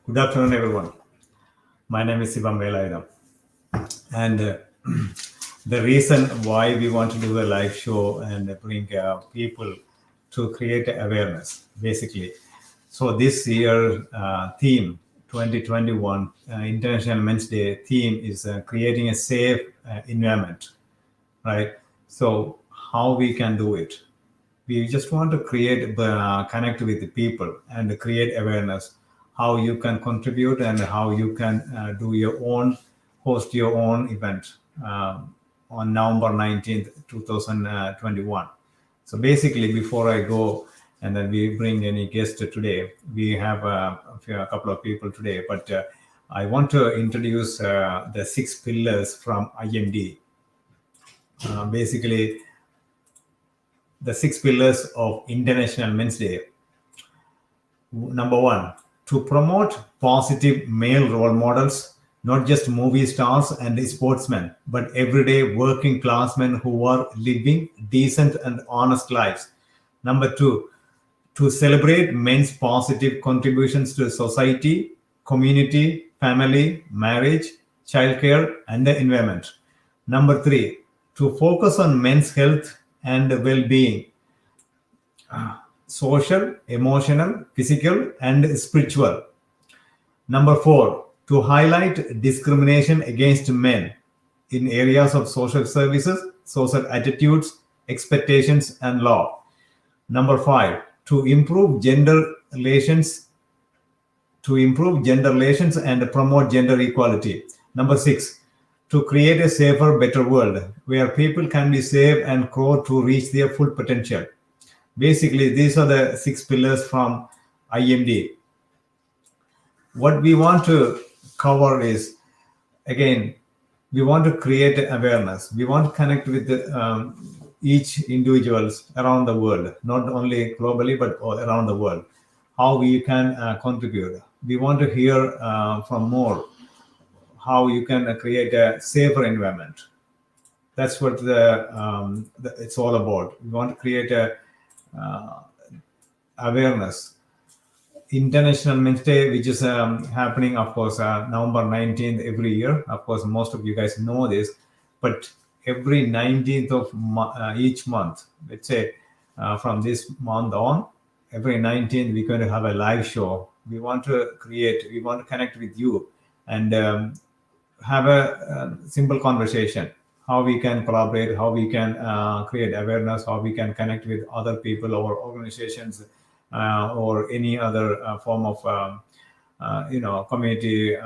Good afternoon, everyone. My name is Sivam Velayam, and the reason why we want to do a live show and bring people to create awareness, basically. So this year theme, 2021 International Men's Day theme is creating a safe environment, right? So how we can do it? We just want to create connect with the people and create awareness how you can contribute and how you can do your own host your own event on November 19th 2021. So basically, before I go and then we bring any guest today, we have a couple of people today, but I want to introduce the six pillars from IMD. Basically, the six pillars of International Men's Day. Number one, to promote positive male role models, not just movie stars and sportsmen, but everyday working classmen who are living decent and honest lives. Number two, to celebrate men's positive contributions to society, community, family, marriage, childcare, and the environment. Number three, to focus on men's health and well being, social, emotional, physical, and spiritual. Number four, to highlight discrimination against men in areas of social services, social attitudes, expectations, and law. Number five, to improve gender relations and promote gender equality. Number six, to create a safer, better world where people can be safe and grow to reach their full potential. Basically, these are the six pillars from IMD. What we want to cover is, again, we want to create awareness. We want to connect with each individuals around the world, not only globally but all around the world. How we can contribute. We want to hear from more how you can create a safer environment. That's what it's all about. We want to create a awareness. International Men's Day, which is happening, of course, November 19th every year. Of course, most of you guys know this, but every 19th of each month, let's say from this month on, every 19th, we're going to have a live show. We want to connect with you and have a simple conversation how we can collaborate, how we can create awareness, how we can connect with other people or organizations or any other form of community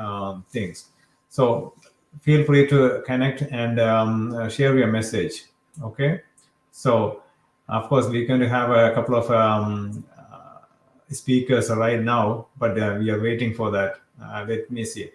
things. So feel free to connect and share your message. Okay, so of course we're going to have a couple of speakers right now, but we are waiting for that. Let me see.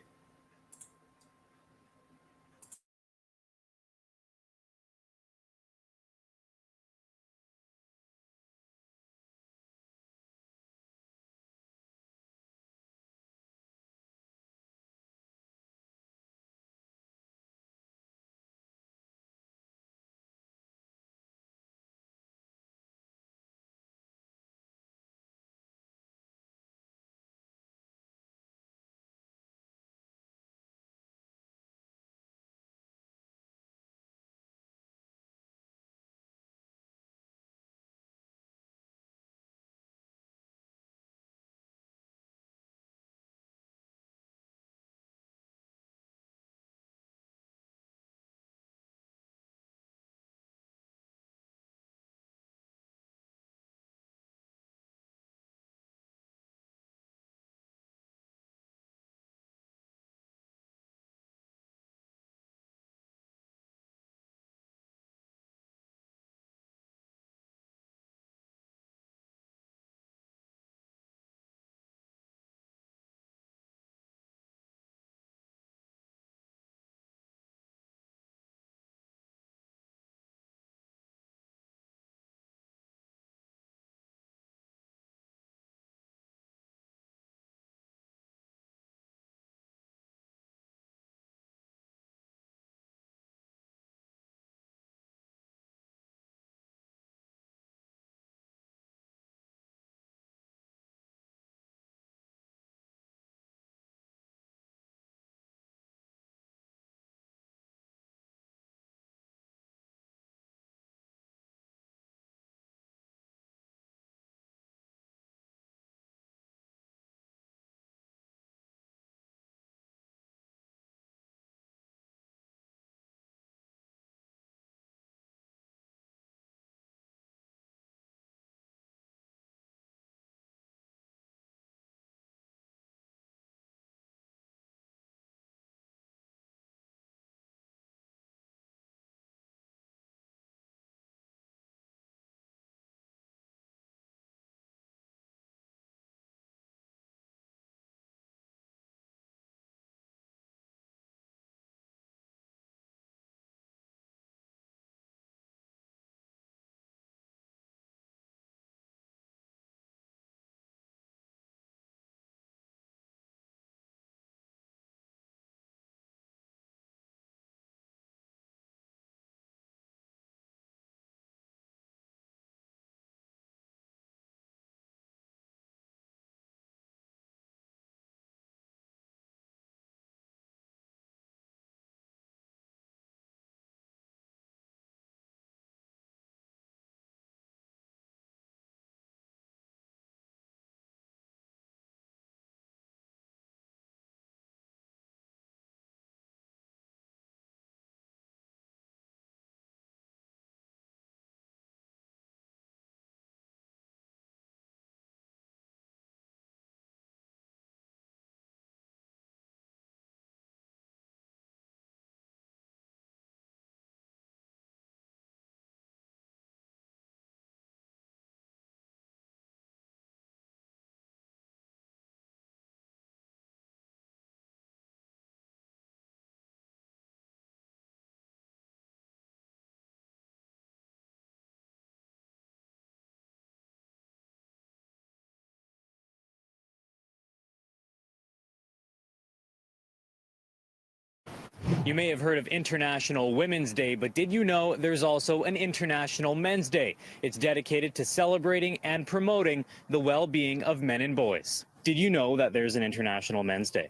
You may have heard of International Women's Day, but did you know there's also an International Men's Day? It's dedicated to celebrating and promoting the well-being of men and boys. Did you know that there's an International Men's Day?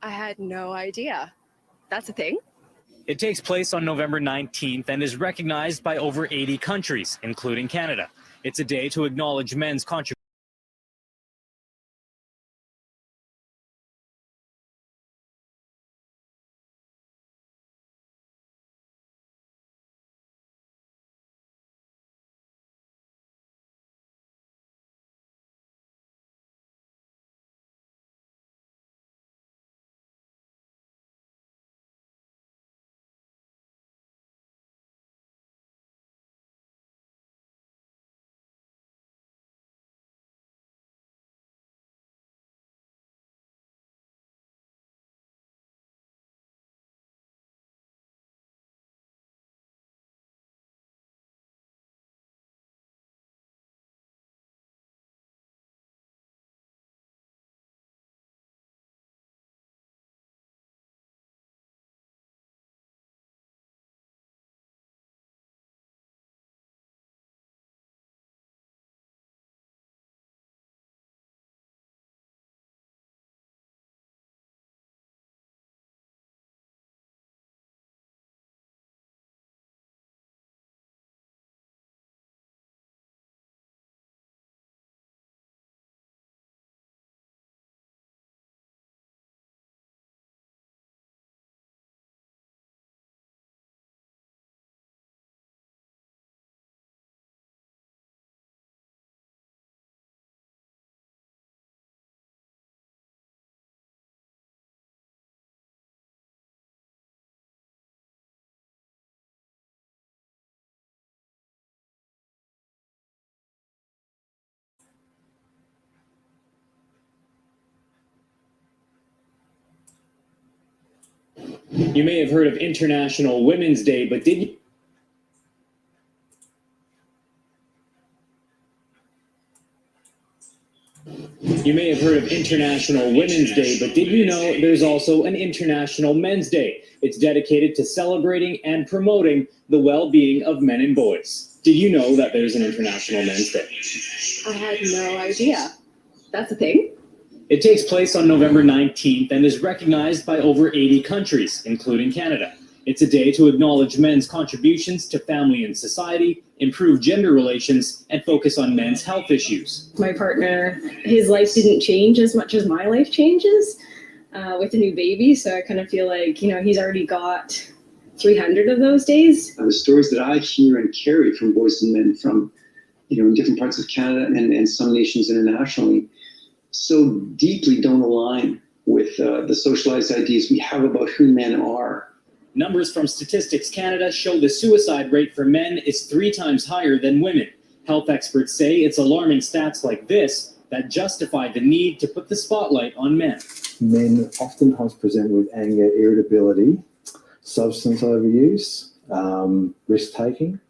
I had no idea. That's a thing? It takes place on November 19th and is recognized by over 80 countries, including Canada. It's a day to acknowledge men's contributions. You may have heard of International Women's Day, but did you? You may have heard of International Women's Day, but did you know there's also an International Men's Day? It's dedicated to celebrating and promoting the well-being of men and boys. Did you know that there's an International Men's Day? I had no idea. That's a thing? It takes place on November 19th and is recognized by over 80 countries, including Canada. It's a day to acknowledge men's contributions to family and society, improve gender relations, and focus on men's health issues. My partner, his life didn't change as much as my life changes with a new baby. So I kind of feel like, he's already got 300 of those days. The stories that I hear and carry from boys and men from, in different parts of Canada and some nations internationally, so deeply don't align with the socialized ideas we have about who men are. Numbers from Statistics Canada show the suicide rate for men is 3 times higher than women. Health experts say it's alarming stats like this that justify the need to put the spotlight on men. Men oftentimes present with anger, irritability, substance overuse, risk-taking,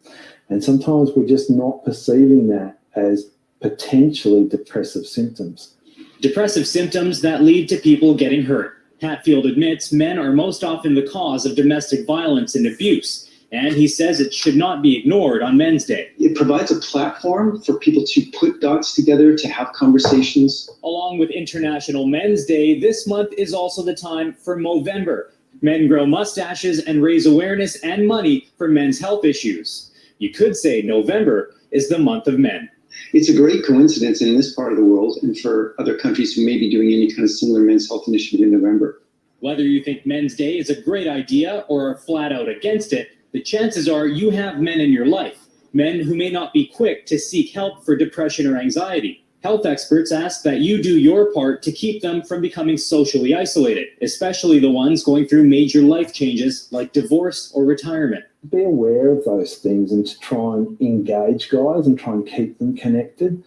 and sometimes we're just not perceiving that as potentially depressive symptoms. Depressive symptoms that lead to people getting hurt. Hatfield admits men are most often the cause of domestic violence and abuse, and he says it should not be ignored on Men's Day. It provides a platform for people to put dots together, to have conversations. Along with International Men's Day, this month is also the time for Movember. Men grow mustaches and raise awareness and money for men's health issues. You could say November is the month of men. It's a great coincidence in this part of the world and for other countries who may be doing any kind of similar men's health initiative in November. Whether you think Men's Day is a great idea or are flat out against it, the chances are you have men in your life, men who may not be quick to seek help for depression or anxiety. Health experts ask that you do your part to keep them from becoming socially isolated, especially the ones going through major life changes like divorce or retirement. Be aware of those things and to try and engage guys and try and keep them connected.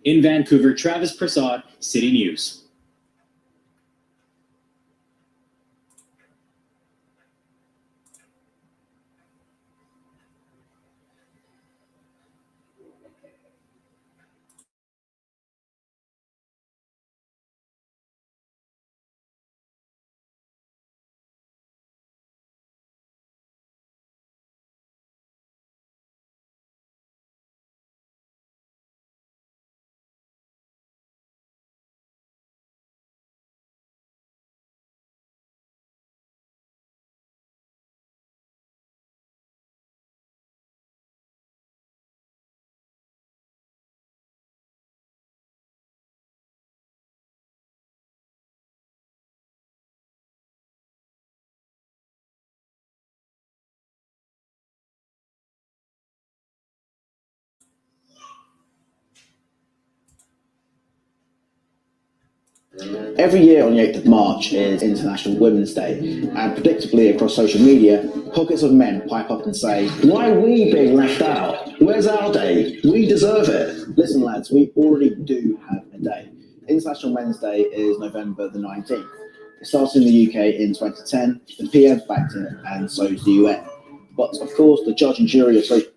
In Vancouver, Travis Prasad, City News. Every year on the 8th of March is International Women's Day, and predictably across social media, pockets of men pipe up and say, "Why are we being left out? Where's our day? We deserve it." Listen lads, we already do have a day. International Men's Day is November the 19th. It started in the UK in 2010, the PM backed it, and so is the UN. But of course, the judge and jury of social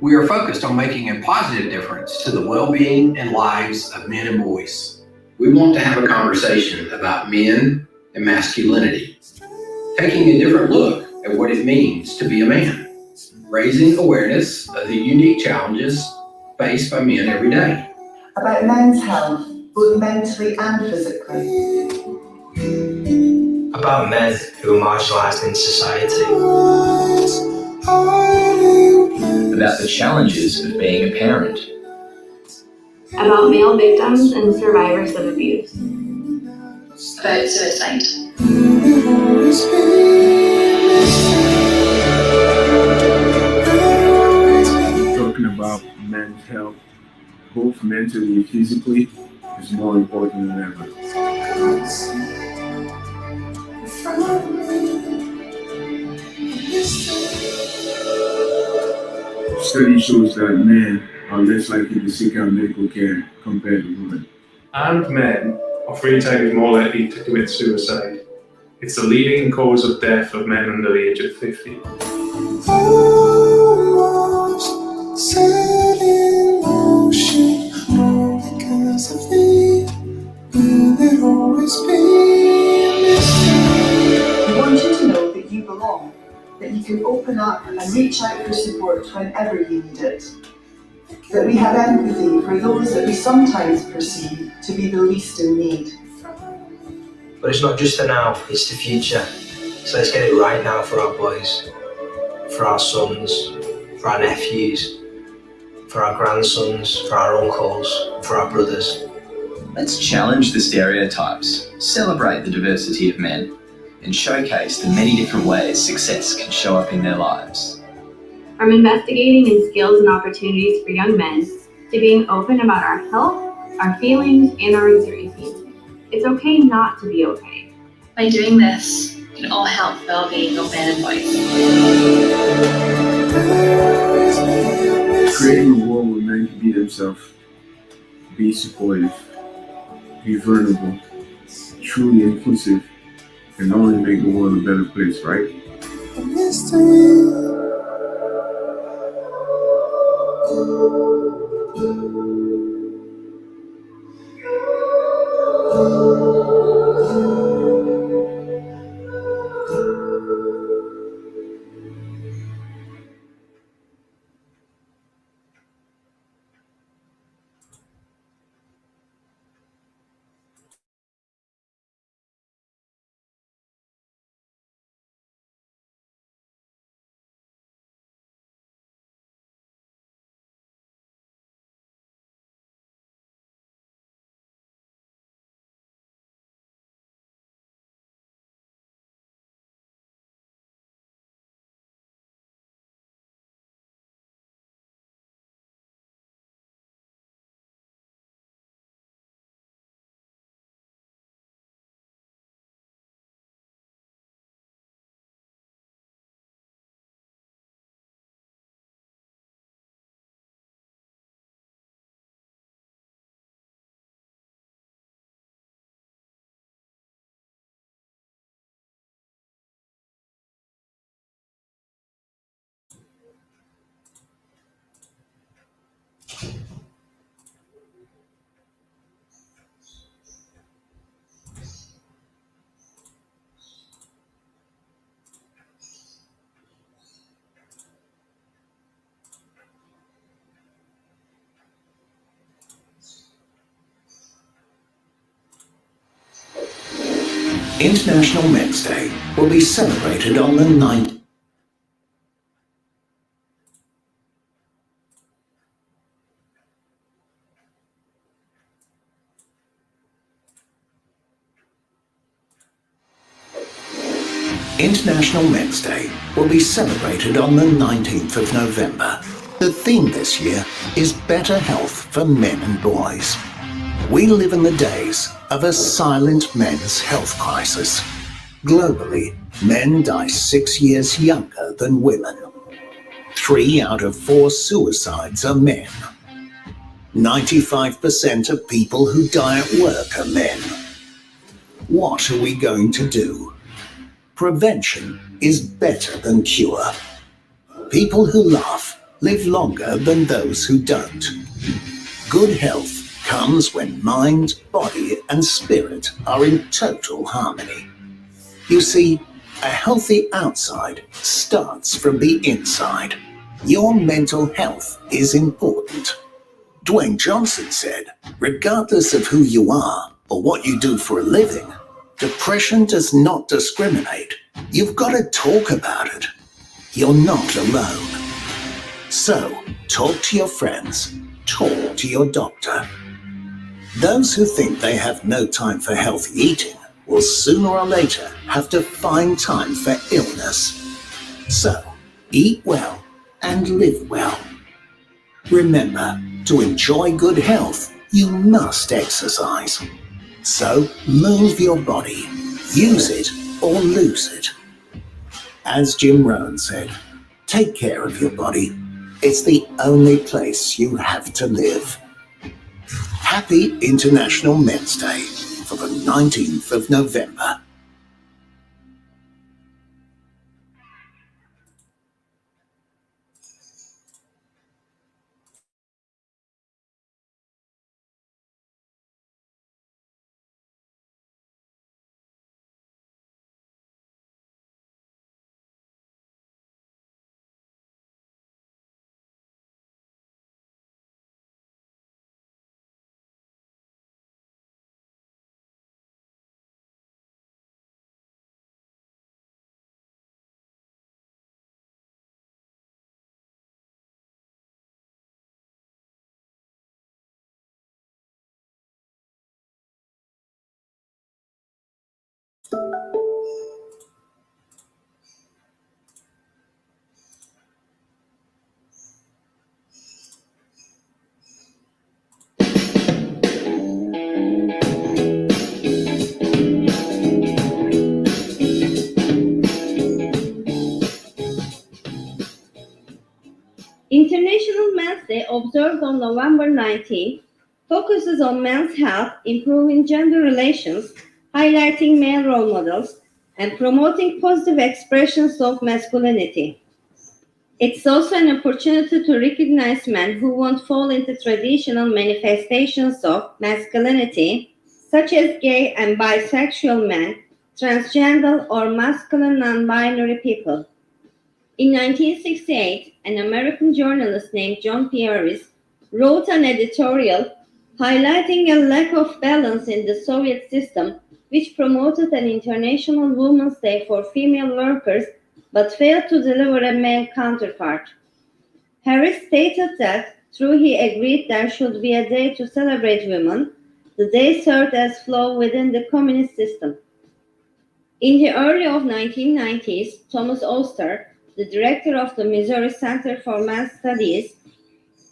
We are focused on making a positive difference to the well-being and lives of men and boys. We want to have a conversation about men and masculinity, taking a different look at what it means to be a man, raising awareness of the unique challenges faced by men every day. About men's health, both mentally and physically. About men who are marginalised in society. About the challenges of being a parent. About male victims and survivors of abuse. About suicide. Talking about men's health, both mentally and physically, is more important than ever. Study shows that men are less likely to seek out medical care compared to women. And men are 3 times more likely to commit suicide. It's the leading cause of death of men under the age of 50. Set in motion, all because of thee. Will it always be? We want you to know that you belong, that you can open up and reach out for support whenever you need it. That we have empathy for those that we sometimes perceive to be the least in need. But it's not just for now, it's the future. So let's get it right now for our boys, for our sons, for our nephews, for our grandsons, for our uncles, for our brothers. Let's challenge the stereotypes, celebrate the diversity of men, and showcase the many different ways success can show up in their lives. From investigating in skills and opportunities for young men, to being open about our health, our feelings, and our insecurities. It's okay not to be okay. By doing this, we can all help the well-being of men and boys. Creating a world where men can be themselves, be supportive, be vulnerable, truly inclusive, can only make the world a better place, right? International Men's Day will be celebrated on the 9th. International Men's Day will be celebrated on the 19th of November. The theme this year is better health for men and boys. We live in the days of a silent men's health crisis. Globally, men die 6 years younger than women. 3 out of 4 suicides are men. 95% of people who die at work are men. What are we going to do? Prevention is better than cure. People who laugh live longer than those who don't. Good health comes when mind, body, and spirit are in total harmony. You see, a healthy outside starts from the inside. Your mental health is important. Dwayne Johnson said, regardless of who you are or what you do for a living, depression does not discriminate. You've got to talk about it. You're not alone. So, talk to your friends. Talk to your doctor. Those who think they have no time for healthy eating will sooner or later have to find time for illness. So, eat well and live well. Remember, to enjoy good health, you must exercise. So, move your body. Use it or lose it. As Jim Rohn said, take care of your body. It's the only place you have to live. Happy International Men's Day for the 19th of November. International Men's Day, observed on November 19, focuses on men's health, improving gender relations, highlighting male role models, and promoting positive expressions of masculinity. It's also an opportunity to recognize men who won't fall into traditional manifestations of masculinity, such as gay and bisexual men, transgender or masculine non-binary people. In 1968, an American journalist named John Pieris wrote an editorial highlighting a lack of balance in the Soviet system, which promoted an International Women's Day for female workers but failed to deliver a male counterpart. Harris stated that, though he agreed there should be a day to celebrate women, the day served as flaw within the communist system. In the early of 1990s, Thomas Oster, the director of the Missouri Center for Men's Studies,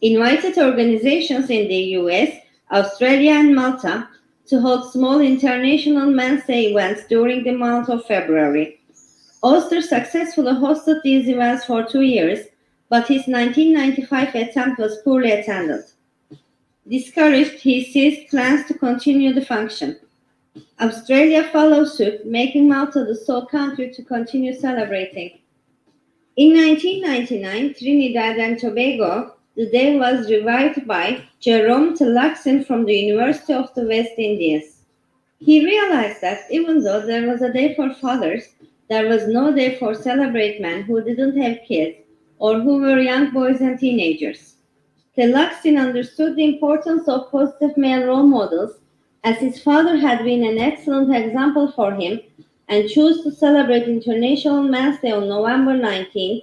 invited organizations in the US, Australia, and Malta to hold small international Men's Day events during the month of February. Oster successfully hosted these events for 2 years, but his 1995 attempt was poorly attended. Discouraged, he ceased plans to continue the function. Australia followed suit, making Malta the sole country to continue celebrating. In 1999, Trinidad and Tobago, the day was revived by Jerome Tlaxin from the University of the West Indies. He realized that even though there was a day for fathers, there was no day for celebrate men who didn't have kids or who were young boys and teenagers. Tlaxin understood the importance of positive male role models, as his father had been an excellent example for him, and chose to celebrate International Men's Day on November 19th,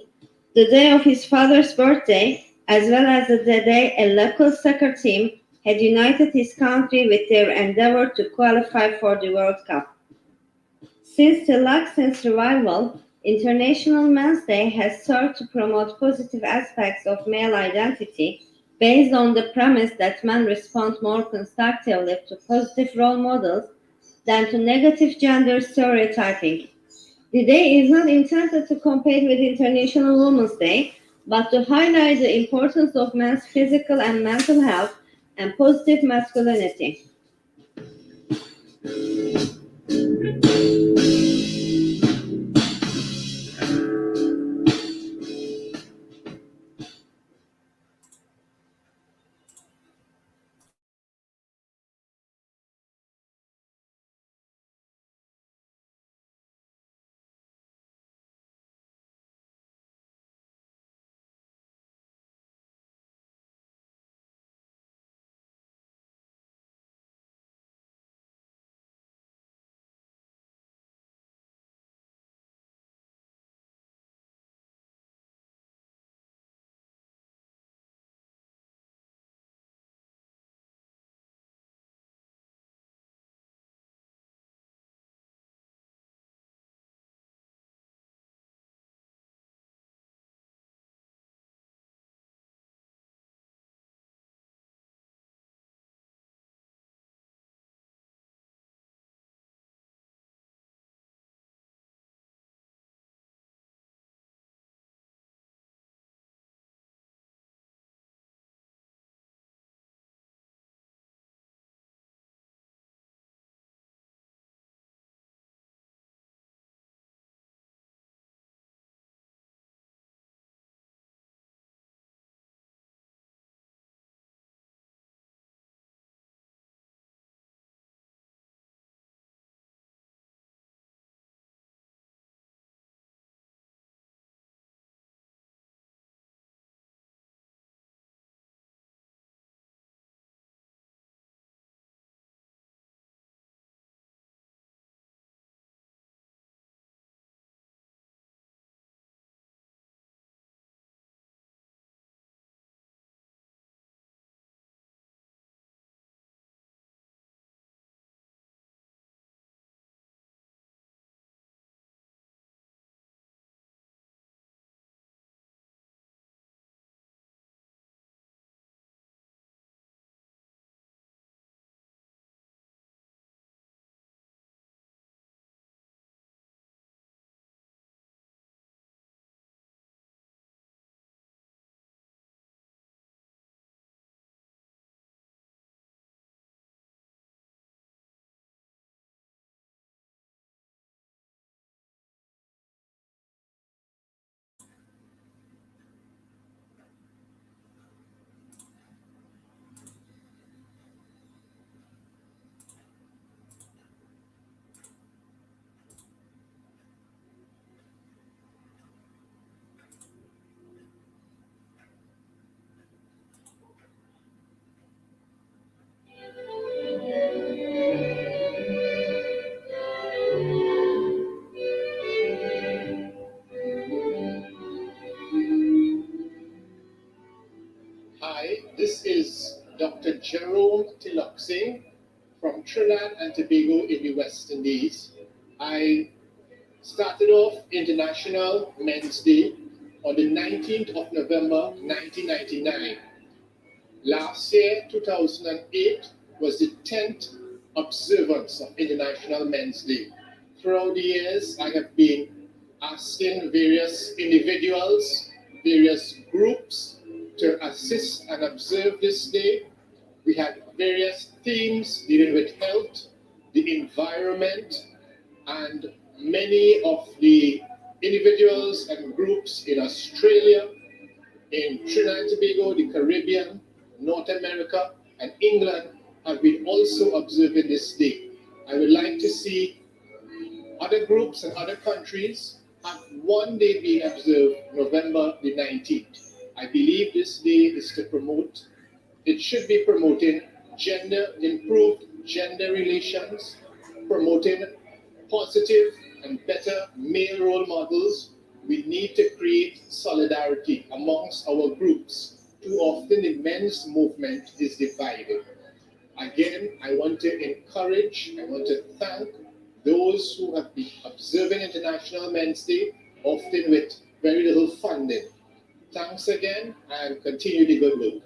the day of his father's birthday, as well as the day a local soccer team had united his country with their endeavor to qualify for the World Cup. Since Tlaxin's revival, International Men's Day has served to promote positive aspects of male identity based on the premise that men respond more constructively to positive role models than to negative gender stereotyping. The day is not intended to compete with International Women's Day, but to highlight the importance of men's physical and mental health and positive masculinity. This is Dr. Jerome Tiloxing from Trinidad and Tobago in the West Indies. I started off International Men's Day on the 19th of November 1999. Last year, 2008, was the 10th observance of International Men's Day. Throughout the years, I have been asking various individuals, various groups to assist and observe this day. We had various themes dealing with health, the environment, and many of the individuals and groups in Australia, in Trinidad and Tobago, the Caribbean, North America, and England have been also observing this day. I would like to see other groups and other countries have one day being observed November the 19th. I believe this day is to promote, it should be promoting improved gender relations, promoting positive and better male role models. We need to create solidarity amongst our groups. Too often the men's movement is divided. Again, I want to encourage, I want to thank those who have been observing International Men's Day, often with very little funding. Thanks again and continue the good work.